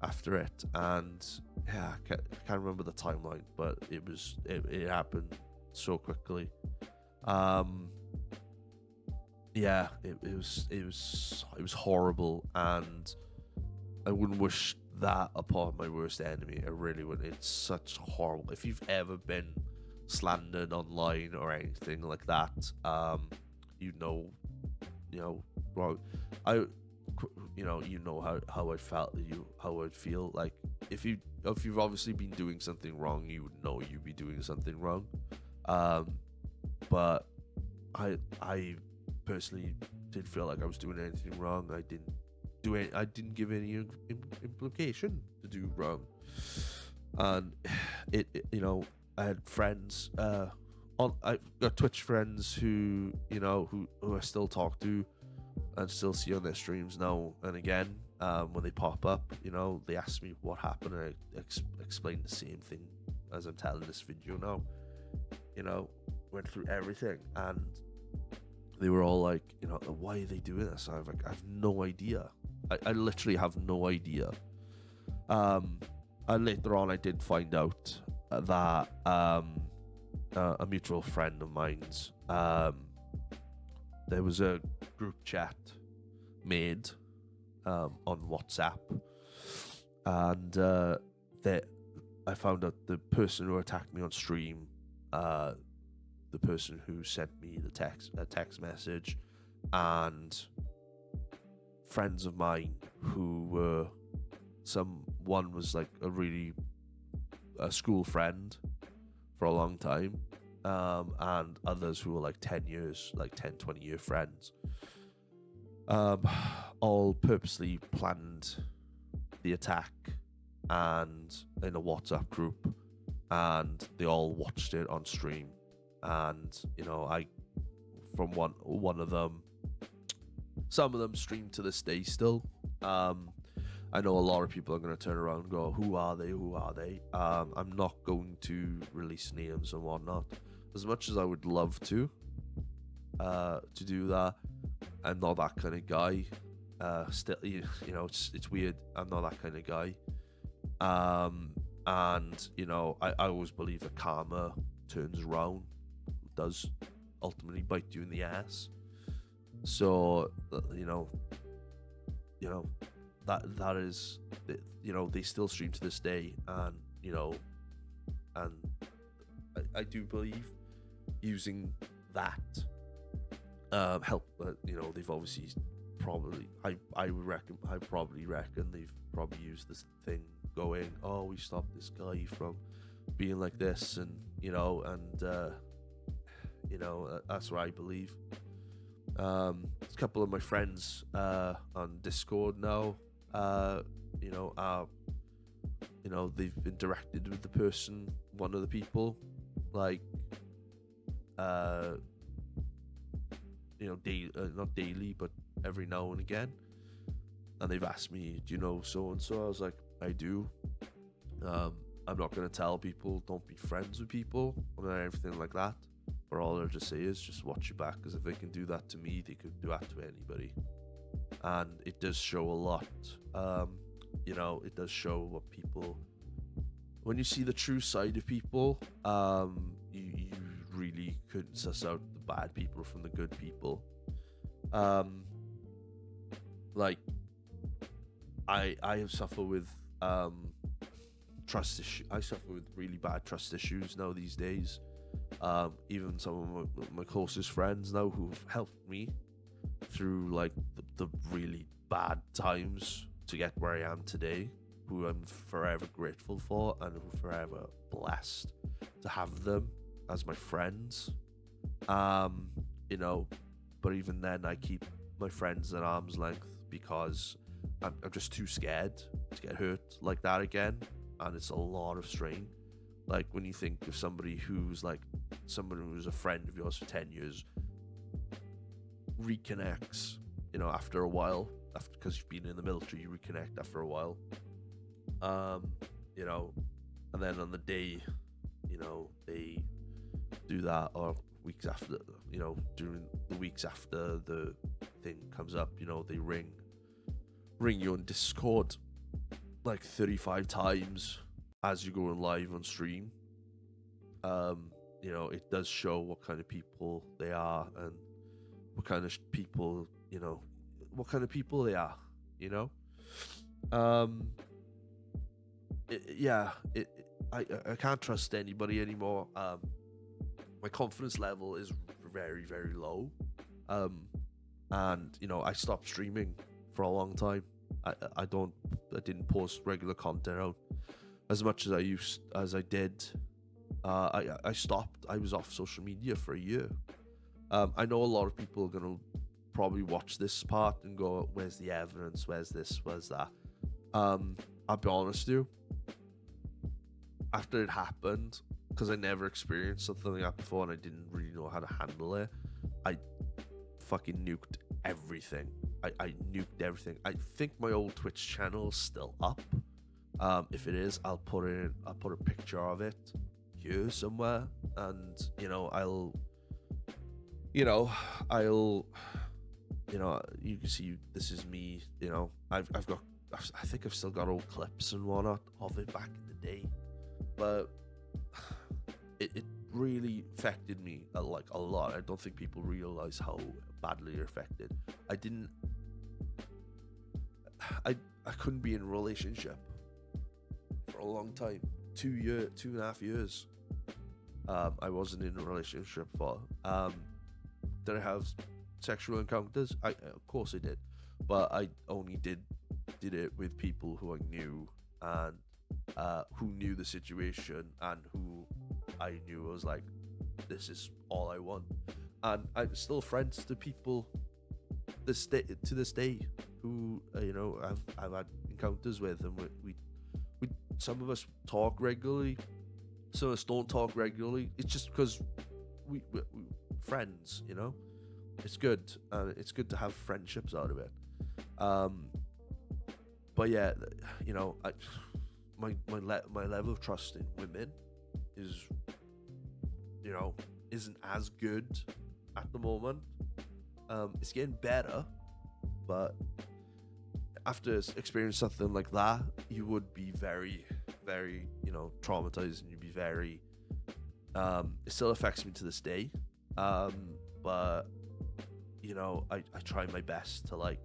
after it, and yeah, I can't remember the timeline, but it happened so quickly. Yeah, it was horrible, and I wouldn't wish that upon my worst enemy. I really wouldn't. It's such horrible. If you've ever been slandered online or anything like that, well, how I felt, how I'd feel. Like if you've obviously been doing something wrong, you would know you'd be doing something wrong. But I personally didn't feel like I was doing anything wrong. I didn't give any implication to do wrong, and I had friends. I've got Twitch friends who I still talk to and still see on their streams now and again. When they pop up, they ask me what happened, and I explain the same thing as I'm telling this video now. Went through everything, and they were all like, why are they doing this? I have no idea. I literally have no idea. And later on, I did find out that a mutual friend of mine's, there was a group chat made on WhatsApp, and that I found out the person who attacked me on stream, the person who sent me a text message, and friends of mine who were one was like a school friend for a long time, and others who were like 10 years, like 10-20 year friends, all purposely planned the attack and in a WhatsApp group, and they all watched it on stream. And I from one of them, some of them stream to this day still. I know a lot of people are going to turn around and go, who are they? I'm not going to release names and whatnot. As much as I would love to do that, I'm not that kind of guy. Still, it's weird. I'm not that kind of guy. And I always believe that karma turns around, does ultimately bite you in the ass. So that is, they still stream to this day, and I do believe using that help. They've obviously probably I probably reckon they've probably used this thing going, oh, we stopped this guy from being like this, and that's what I believe. A couple of my friends on Discord now, they've interacted with the person, one of the people, like not daily, but every now and again, and they've asked me, do you know so and so? I was like, I do. I'm not gonna tell people don't be friends with people or everything like that, but all I'll just say is just watch your back, because if they can do that to me, they could do that to anybody. And it does show a lot. It does show what people, when you see the true side of people, you really couldn't suss out the bad people from the good people. Like I have suffered with trust issues. I suffer with really bad trust issues now these days. Even some of my closest friends now who've helped me through like the really bad times to get where I am today, who I'm forever grateful for, and who forever blessed to have them as my friends. But even then I keep my friends at arm's length, because I'm just too scared to get hurt like that again, and it's a lot of strain. Like when you think of somebody who's a friend of yours for 10 years reconnects, after a while, because you've been in the military, you reconnect after a while, and then on the day, they do that, or weeks after, during the weeks after the thing comes up, they ring you on Discord like 35 times as you're going live on stream. It does show what kind of people they are, and what kind of people, they are, I can't trust anybody anymore. My confidence level is very, very low. And I stopped streaming for a long time. I didn't post regular content out as much as I did. I stopped. I was off social media for a year. I know a lot of people are gonna probably watch this part and go, where's the evidence? Where's this? Where's that? I'll be honest with you. After it happened, because I never experienced something like that before, and I didn't really know how to handle it, I fucking nuked everything. I nuked everything. I think my old Twitch channel is still up. If it is, I'll put a picture of it here somewhere, and you can see this is me. I think I've still got old clips and whatnot of it back in the day, but it really affected me a lot. I don't think people realize how badly they're affected. I couldn't be in a relationship for a long time. 2.5 years. I wasn't in a relationship for. Did I have sexual encounters? Of course I did. but I only did it with people who I knew, and who knew the situation, and who I knew was like, this is all I want. And I'm still friends to people to this day who I've had encounters with, and we some of us talk regularly, some of us don't talk regularly. It's just because we friends, It's good, and it's good to have friendships out of it. But yeah, my level of trust in women is, isn't as good at the moment. It's getting better, but after experiencing something like that, you would be very, very, traumatized, and you'd be very. It still affects me to this day, but I try my best to like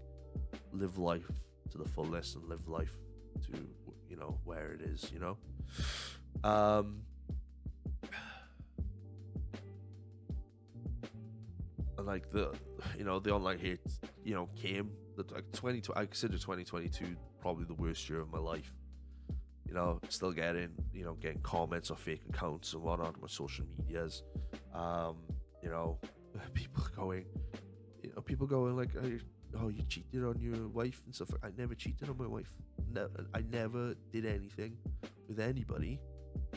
live life to the fullest and live life to where it is, and like the online hate came that like I consider 2022 probably the worst year of my life. Still getting comments or fake accounts and whatnot on my social medias. People going like, oh, you cheated on your wife and stuff. I never cheated on my wife. I never did anything with anybody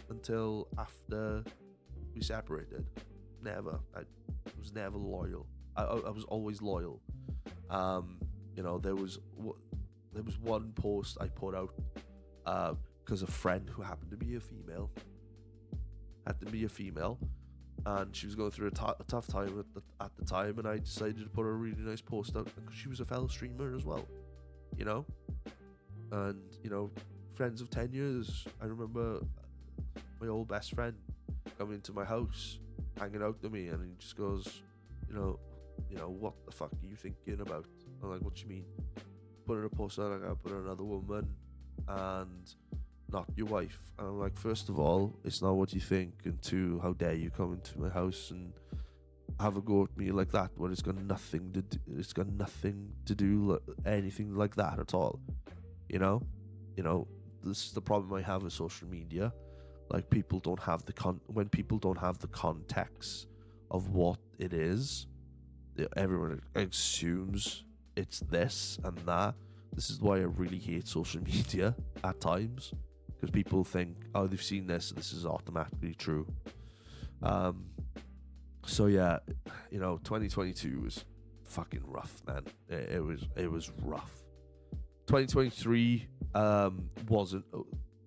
until after we separated. Never. I was never loyal. I was always loyal. There was one post I put out because a friend who happened to be a female and she was going through a tough time at the time, and I decided to put a really nice post out because she was a fellow streamer as well, and friends of 10 years. I remember my old best friend coming into my house, hanging out with me, and he just goes, what the fuck are you thinking about? I'm like, what do you mean? Putting a post out, I gotta put another woman and not your wife. And I'm like, first of all, it's not what you think, and two, how dare you come into my house and have a go at me like that when it's got nothing to do anything like that at all. This is the problem I have with social media. Like, people don't have when people don't have the context of what it is, everyone assumes it's this and that. This is why I really hate social media at times, because people think, oh, they've seen this, this is automatically true. So yeah, 2022 was fucking rough, man. It was rough. 2023 wasn't.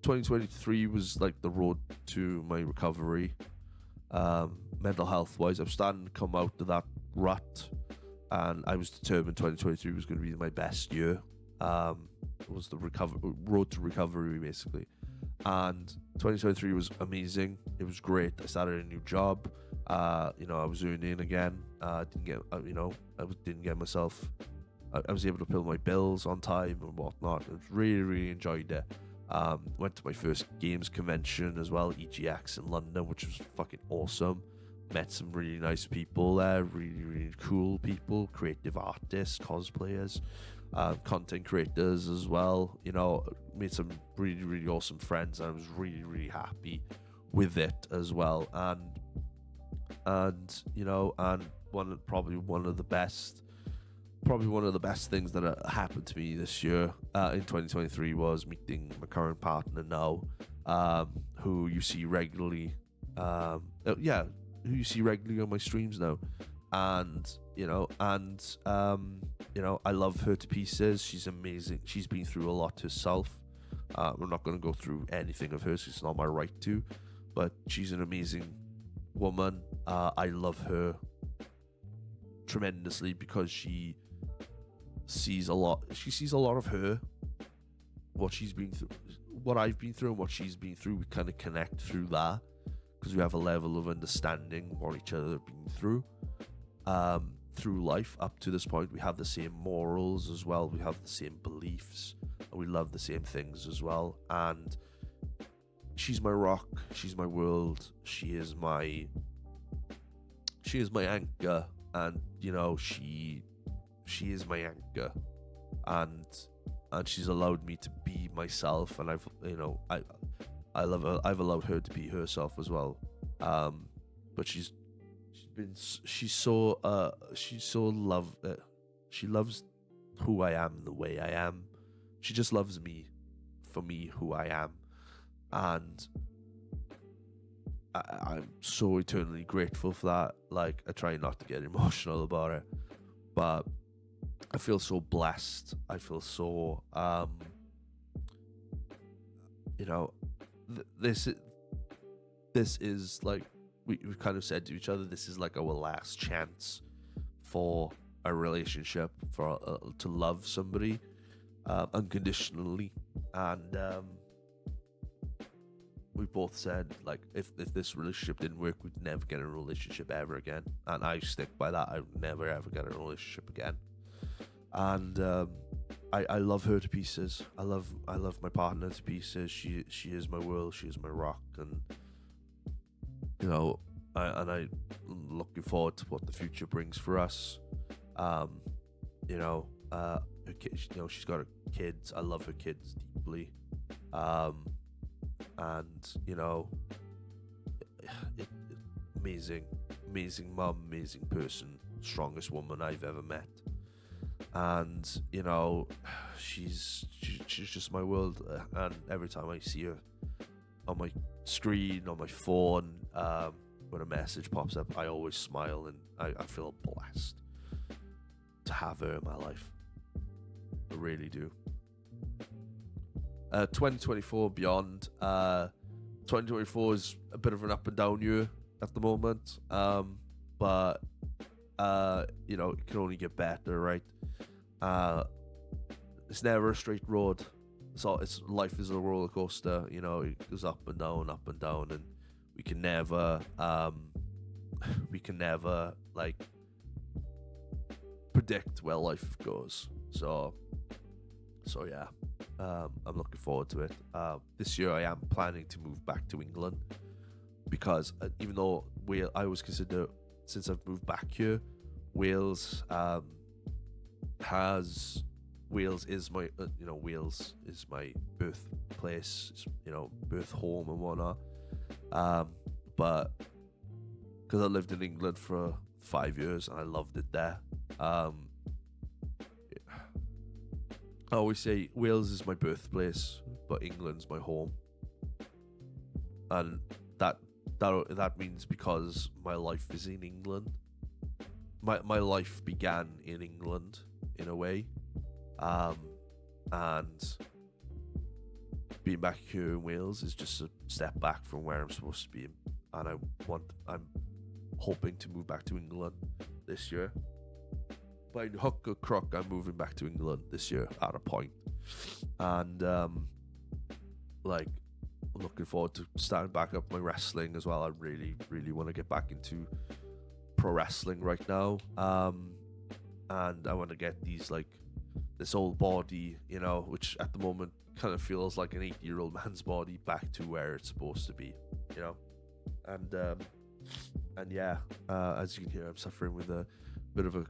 2023 was like the road to my recovery. Mental health wise, I'm starting to come out of that rut, and I was determined 2023 was going to be my best year. It was the road to recovery, basically. And 2023 was amazing. It was great. I started a new job. I was earning again. I was able to pay my bills on time and whatnot. I really, really enjoyed it. Went to my first games convention as well, EGX in London, which was fucking awesome. Met some really nice people there, really, really cool people, creative artists, cosplayers, content creators as well. Made some really, really awesome friends, and I was really, really happy with it as well. And probably one of the best things that happened to me this year in 2023 was meeting my current partner now, who you see regularly. Who you see regularly on my streams now, and I love her to pieces. She's amazing. She's been through a lot herself. We're not going to go through anything of hers. It's not my right to, but she's an amazing woman. I love her tremendously because she sees a lot. She sees a lot of her, what she's been through, what I've been through, and what she's been through. We kind of connect through that because we have a level of understanding what each other have been through life up to this point. We have the same morals as well. We have the same beliefs, and we love the same things as well. And she's my rock. She's my world. She is my anchor. And she is my anchor. and she's allowed me to be myself, and I've allowed her to be herself as well. But she's so she loves who I am, the way I am. She just loves me for me, who I am, and I'm so eternally grateful for that. Like, I try not to get emotional about it, but I feel so blessed. I feel so, this is like, we've kind of said to each other, this is like our last chance for a relationship, for to love somebody unconditionally, and we both said, like, if this relationship didn't work, we'd never get in a relationship ever again, and I stick by that. I would never ever get in a relationship again. And I love her to pieces. I love my partner to pieces. She is my world. She is my rock, and I'm looking forward to what the future brings for us. Her kids, she's got her kids. I love her kids deeply. Amazing mom, amazing person, strongest woman I've ever met. And she's just my world, and every time I see her on my screen, on my phone, when a message pops up, I always smile, and I feel blessed to have her in my life. I really do. 2024 beyond. 2024 is a bit of an up and down year at the moment, but it can only get better, right? It's never a straight road. It's life is a roller coaster. It goes up and down, and we can never like predict where life goes. So yeah, I'm looking forward to it. This year I am planning to move back to England, because even though I always consider, since I've moved back here, Wales is my Wales is my birthplace, birth home and whatnot. But because I lived in England for 5 years and I loved it there, I always say Wales is my birthplace, but England's my home, and that means because my life is in England. My life began in England in a way, and being back here in Wales is just a step back from where I'm supposed to be, and I'm hoping to move back to England this year. By hook or crook, I'm moving back to England this year at a point, and I'm looking forward to starting back up my wrestling as well. I really, really want to get back into pro wrestling right now, and I want to get this old body, which at the moment kind of feels like an 80-year-old man's body, back to where it's supposed to be, and yeah, as you can hear, I'm suffering with a bit of a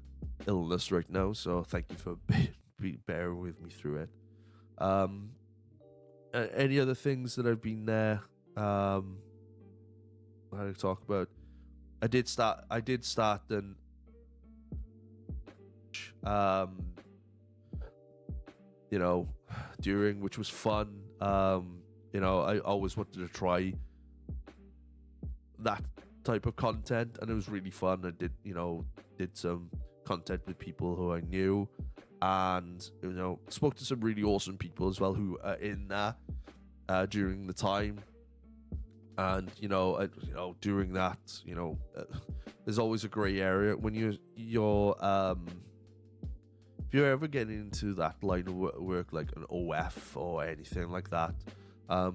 illness right now, so thank you for bearing with me through it. Any other things that I've been there how to talk about? I did start an during, which was fun. I always wanted to try that type of content, and it was really fun. I did some content with people who I knew, and spoke to some really awesome people as well who are in there during the time. And during that, there's always a gray area when you're if you're ever getting into that line of work, like an OF or anything like that. I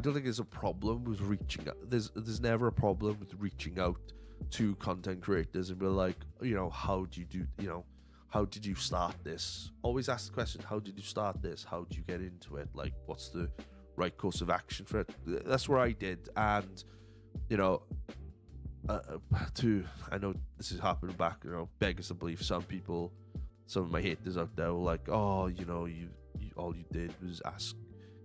don't think there's a problem with reaching out. There's never a problem with reaching out to content creators and be like, how did you start this? Always ask the question, how did you start this? How did you get into it? Like, what's the right course of action for it? That's where I did. And I know this is happening back, beggars to believe some people some of my haters out there were like, oh, you know, you all you did was ask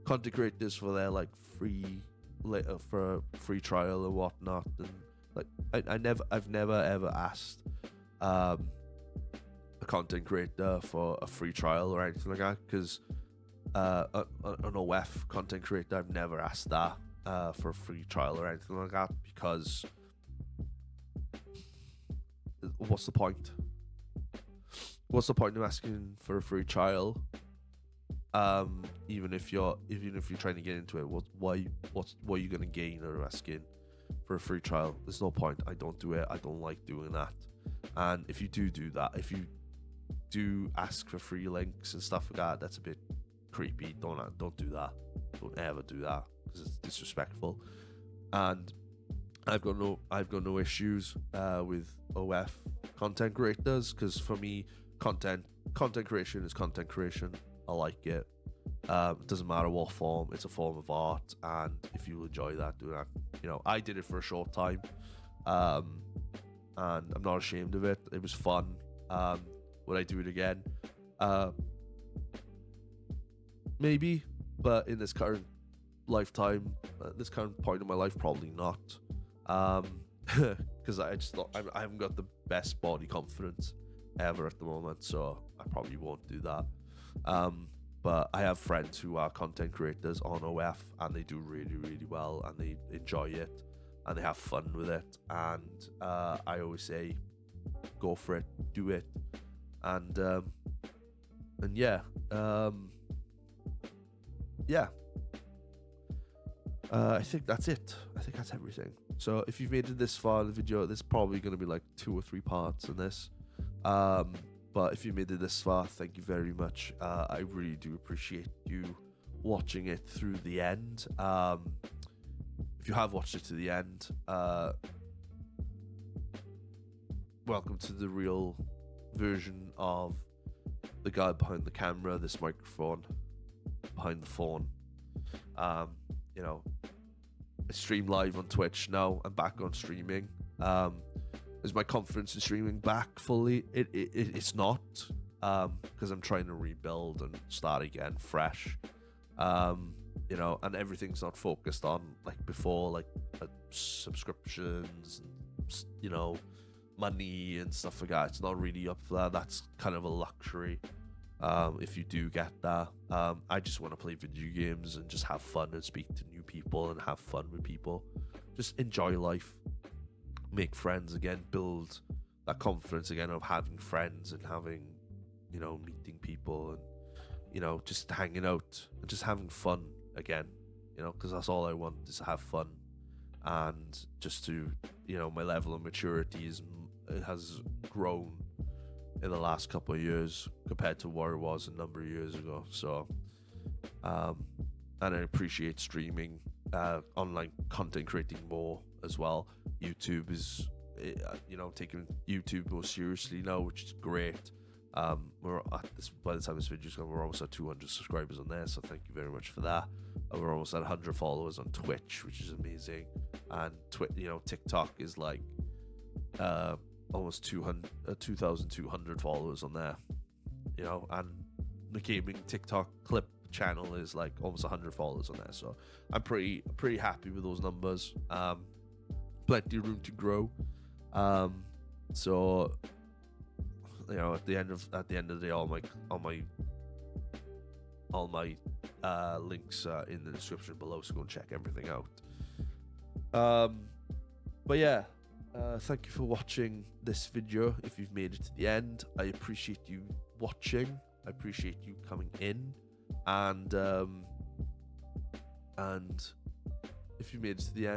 content creators for their like free for a free trial or whatnot, and like I've never ever asked a content creator for a free trial or anything like that, because an OF content creator, I've never asked that for a free trial or anything like that, because what's the point? What's the point of asking for a free trial? Even if you're trying to get into it, what are you gonna gain out of asking for a free trial? There's no point. I don't do it. I don't like doing that. And if you do that, if you do ask for free links and stuff like that, that's a bit creepy. Don't do that. Don't ever do that, because it's disrespectful. And I've got no issues with OF content creators, because for me, content creation is content creation. I like it. It doesn't matter what form. It's a form of art, and if you enjoy that, do that. You know, I did it for a short time, and I'm not ashamed of it. It was fun. Would I do it again? Maybe, but in this current lifetime, this current point in my life, probably not. Because I haven't got the best body confidence ever at the moment, so I probably won't do that. But I have friends who are content creators on OF, and they do really, really well, and they enjoy it, and they have fun with it. And I always say, go for it, do it, and yeah, yeah. I think that's it. I think that's everything. So if you've made it this far in the video, there's probably going to be like 2 or 3 parts in this. But if you made it this far, thank you very much. I really do appreciate you watching it through the end. If you have watched it to the end, welcome to the real version of the guy behind the camera, this microphone, behind the phone. You know, I stream live on Twitch now. I'm back on streaming. Is my confidence in streaming back fully? It's not, because I'm trying to rebuild and start again fresh. You know, and everything's not focused on like before, like subscriptions, and, you know, money and stuff like that. It's not really up for that. That's kind of a luxury. If you do get that, I just want to play video games and just have fun and speak to new people and have fun with people. Just enjoy life, make friends again, build that confidence again of having friends and having, you know, meeting people and, you know, just hanging out and just having fun again, you know, because that's all I want, is to have fun. And just to, you know, my level of maturity has grown in the last couple of years compared to where it was a number of years ago. So and I appreciate streaming, online content creating more as well. YouTube is, you know, taking YouTube more seriously now, which is great. We're at this, by the time this video's gone, we're almost at 200 subscribers on there, so thank you very much for that. And we're almost at 100 followers on Twitch, which is amazing. And you know, TikTok is like almost 2,200 followers on there, you know, and the gaming TikTok clip channel is like almost 100 followers on there. So I'm pretty happy with those numbers. Plenty of room to grow. So, you know, at the end of the day, all my links are in the description below, so go and check everything out. But yeah, thank you for watching this video. If you've made it to the end, I appreciate you watching. I appreciate you coming in, and if you made it to the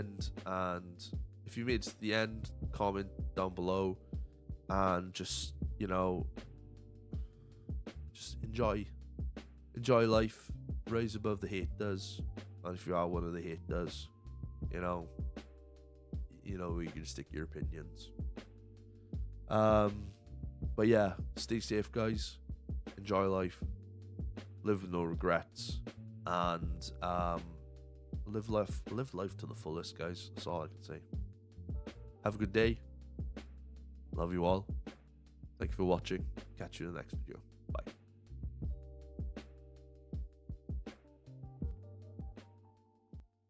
end, comment down below, and just, you know, just enjoy life, rise above the haters. And if you are one of the haters, you know where you can stick your opinions. But yeah, stay safe, guys. Enjoy life, live with no regrets, and live life to the fullest, guys. That's all I can say. Have a good day. Love you all. Thank you for watching. Catch you in the next video.